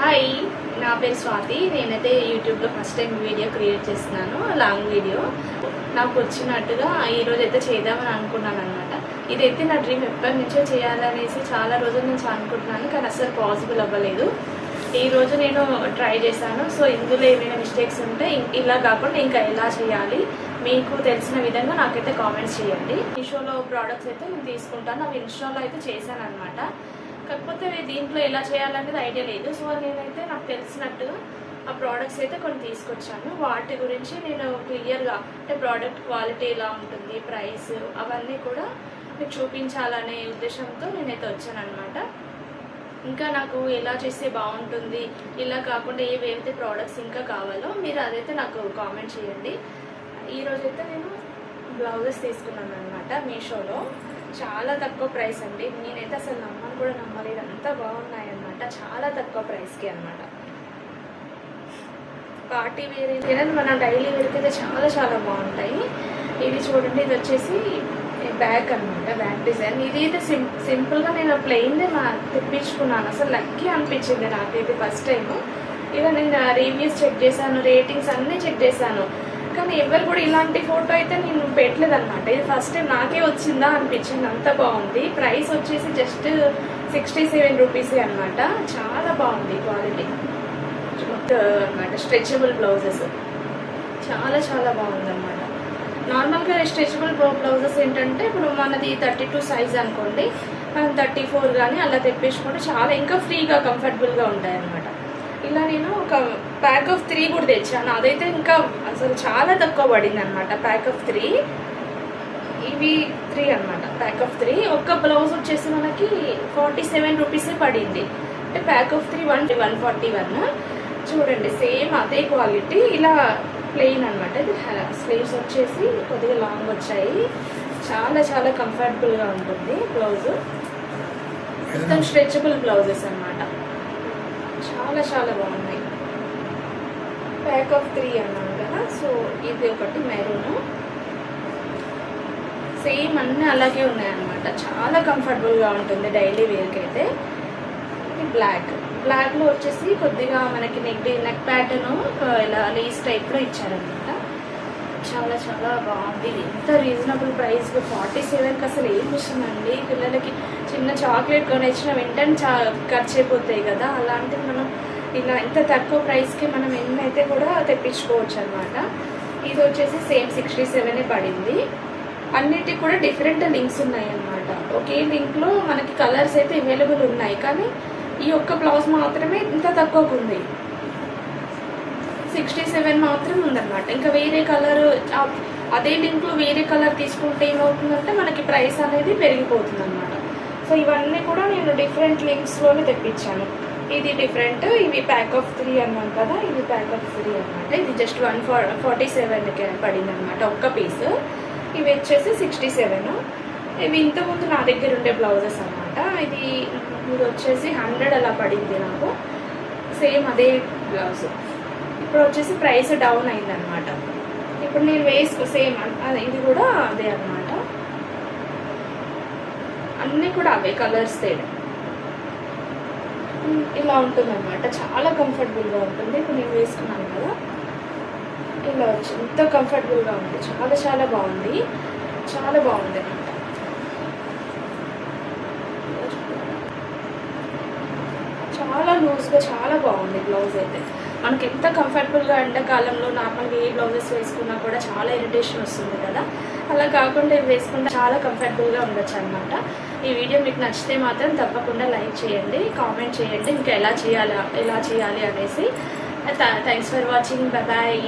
Hi, నా పేరు స్వాతి. నేనైతే యూట్యూబ్లో ఫస్ట్ టైం వీడియో క్రియేట్ చేస్తున్నాను, లాంగ్ వీడియో. నాకు వచ్చినట్టుగా ఈరోజు అయితే చేద్దామని అనుకున్నాను అనమాట. ఇదైతే నా డ్రీమ్ ఎప్పటి నుంచో చేయాలనేసి చాలా రోజుల నుంచి అనుకుంటున్నాను, కానీ అసలు పాసిబుల్ అవ్వలేదు. ఈరోజు నేను ట్రై చేశాను. సో ఇందులో ఏమైనా మిస్టేక్స్ ఉంటే ఇలా కాకుండా ఇంకా ఎలా చేయాలి మీకు తెలిసిన విధంగా నాకైతే కామెంట్స్ చేయండి. మీషోలో ప్రోడక్ట్స్ అయితే నేను తీసుకుంటాను, అవి ఇన్స్టాల్లో అయితే చేశాను అనమాట. కాకపోతే దీంట్లో ఎలా చేయాలనేది ఐడియా లేదు. సో నేనైతే నాకు తెలిసినట్టుగా ఆ ప్రోడక్ట్స్ అయితే కొన్ని తీసుకొచ్చాను. వాటి గురించి నేను క్లియర్గా అంటే ప్రోడక్ట్ క్వాలిటీ ఎలా ఉంటుంది, ప్రైస్, అవన్నీ కూడా మీకు చూపించాలనే ఉద్దేశంతో నేనైతే వచ్చాను అనమాట. ఇంకా నాకు ఎలా చేస్తే బాగుంటుంది, ఇలా కాకుండా ఏవైతే ప్రోడక్ట్స్ ఇంకా కావాలో మీరు అదైతే నాకు కామెంట్ చేయండి. ఈరోజైతే నేను బ్లౌజెస్ తీసుకున్నాను అనమాట మీషోలో. చాలా తక్కువ ప్రైస్ అండి. నేనైతే అసలు కూడా నమ్మలేదు, అంతా బాగున్నాయి అన్నమాట. చాలా తక్కువ ప్రైస్కి అనమాట. పార్టీ వేర్ అయితే మన డైలీ వేర్కి అయితే చాలా చాలా బాగుంటాయి. ఇది చూడండి, ఇది వచ్చేసి బ్యాగ్ అనమాట, బ్యాగ్ డిజైన్. ఇది అయితే సింపుల్గా నేను ప్లెయిన్దే తెప్పించుకున్నాను. అసలు లక్కీ అనిపించింది నాకైతే ఫస్ట్ టైం. ఇలా నేను రివ్యూస్ చెక్ చేశాను, రేటింగ్స్ అన్నీ చెక్ చేశాను, కానీ ఎవరు కూడా ఇలాంటి ఫోటో అయితే నేను పెట్టలేదు అనమాట. ఇది ఫస్ట్ టైం నాకే వచ్చిందా అనిపించింది, అంత బాగుంది. ప్రైస్ వచ్చేసి జస్ట్ 67 రూపీస్ అనమాట. చాలా బాగుంది క్వాలిటీ అనమాట. స్ట్రెచబుల్ బ్లౌజెస్ చాలా చాలా బాగుంది అనమాట. నార్మల్గా స్ట్రెచబుల్ బ్లౌజెస్ ఏంటంటే ఇప్పుడు మనది 32 సైజ్ అనుకోండి, మనం 34 కానీ అలా తెప్పించుకుంటే చాలా ఇంకా ఫ్రీగా కంఫర్టబుల్గా ఉంటాయి అనమాట. ఇలా నేను ఒక ప్యాక్ ఆఫ్ 3 కూడా తెచ్చాను. అదైతే ఇంకా అసలు చాలా తక్కువ పడింది అనమాట. ప్యాక్ ఆఫ్ 3, ఇవి 3 అనమాట. ప్యాక్ ఆఫ్ 3 ఒక్క బ్లౌజ్ వచ్చేసి మనకి 47 రూపీసే పడింది. అంటే ప్యాక్ ఆఫ్ 3 141. చూడండి, సేమ్ అదే క్వాలిటీ. ఇలా ప్లెయిన్ అనమాట. ఇది స్లీవ్స్ వచ్చేసి కొద్దిగా లాంగ్ వచ్చాయి. చాలా చాలా కంఫర్టబుల్గా ఉంటుంది బ్లౌజ్. మొత్తం స్ట్రెచబుల్ బ్లౌజెస్ అనమాట. చాలా చాలా బాగున్నాయి. ప్యాక్ ఆఫ్ 3 అన్నాను కదా. సో ఇది ఒకటి మెరూన్, సేమ్ అన్నీ అలాగే ఉన్నాయన్నమాట. చాలా కంఫర్టబుల్గా ఉంటుంది డైలీ వేర్కి అయితే. ఇది బ్లాక్లో వచ్చేసి కొద్దిగా మనకి నెక్ ప్యాటర్న్ ఇలా లేస్ టైప్లో ఇచ్చారనమాట. చాలా చాలా బాగుంది. ఎంత రీజనబుల్ ప్రైస్, 47కి అసలు ఏం వస్తుందండి. పిల్లలకి చిన్న చాక్లెట్ కొనిచ్చిన వెంటనే ఖర్చు అయిపోతాయి కదా, అలాంటివి మనం ఇలా ఇంత తక్కువ ప్రైస్కి మనం ఎన్నైతే కూడా తెప్పించుకోవచ్చు అనమాట. ఇది వచ్చేసి సేమ్ 67 పడింది. అన్నిటికి కూడా డిఫరెంట్ లింక్స్ ఉన్నాయి అన్నమాట. ఒకే లింక్లో మనకి కలర్స్ అయితే అవైలబుల్ ఉన్నాయి, కానీ ఈ ఒక్క బ్లౌజ్ మాత్రమే ఇంత తక్కువకు ఉంది. 67 మాత్రం ఉందన్నమాట. ఇంకా వేరే కలర్ అదే లింక్లో వేరే కలర్ తీసుకుంటే ఏమవుతుందంటే మనకి ప్రైస్ అనేది పెరిగిపోతుంది అనమాట. సో ఇవన్నీ కూడా నేను డిఫరెంట్ లింక్స్లోనే తెప్పించాను. ఇది డిఫరెంట్, ఇవి ప్యాక్ ఆఫ్ 3 అన్నాను కదా, ఇది ప్యాక్ ఆఫ్ 3 అనమాట. ఇది జస్ట్ 147కి పడింది అనమాట ఒక్క పీస్. ఇవి వచ్చేసి 67. ఇవి ఇంతకుముందు నా దగ్గర ఉండే బ్లౌజెస్ అనమాట. ఇది వచ్చేసి 100 అలా పడింది నాకు. సేమ్ అదే బ్లౌజ్. ఇప్పుడు వచ్చేసి ప్రైస్ డౌన్ అయిందనమాట. ఇప్పుడు నేను సేమ్ ఇది కూడా అదే అనమాట. అన్నీ కూడా అవే కలర్స్ తేడా. ఇలా ఉంటుంది అనమాట. చాలా కంఫర్టబుల్గా ఉంటుంది. ఇప్పుడు నేను వేసుకున్నాను కదా, ఇలా వచ్చి ఎంత కంఫర్టబుల్గా ఉంది. చాలా చాలా బాగుంది, చాలా బాగుంది అనమాట. చాలా లూజ్గా చాలా బాగుంది బ్లౌజ్ అయితే. మనకి ఎంత కంఫర్టబుల్గా ఎండాకాలంలో నార్మల్గా ఏ బ్లౌజెస్ వేసుకున్నా కూడా చాలా ఇరిటేషన్ వస్తుంది కదా, అలా కాకుండా ఇవి వేసుకుంటే చాలా కంఫర్టబుల్గా ఉండొచ్చు అనమాట. ఈ వీడియో మీకు నచ్చితే మాత్రం తప్పకుండా లైక్ చేయండి, కామెంట్ చేయండి ఇంకా ఎలా చేయాలి అనేసి. Thanks for watching. బాయ్.